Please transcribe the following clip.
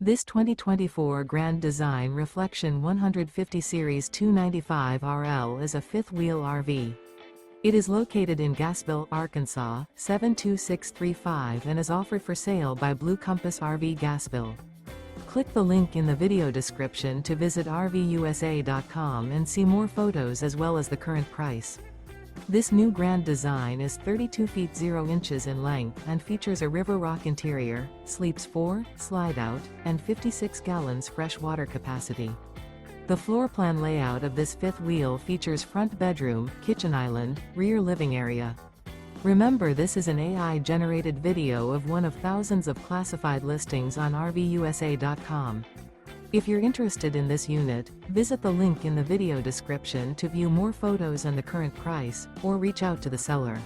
This 2024 Grand Design Reflection 150 Series 295RL is a fifth-wheel RV. It is located in Gassville, Arkansas, 72635 and is offered for sale by Blue Compass RV Gassville. Click the link in the video description to visit RVUSA.com and see more photos as well as the current price. This new Grand Design is 32 feet 0 inches in length and features a River Rock interior, sleeps 4, slide-out, and 56 gallons fresh water capacity. The floor plan layout of this fifth wheel features front bedroom, kitchen island, rear living area. Remember, this is an AI-generated video of one of thousands of classified listings on RVUSA.com. If you're interested in this unit, visit the link in the video description to view more photos and the current price, or reach out to the seller.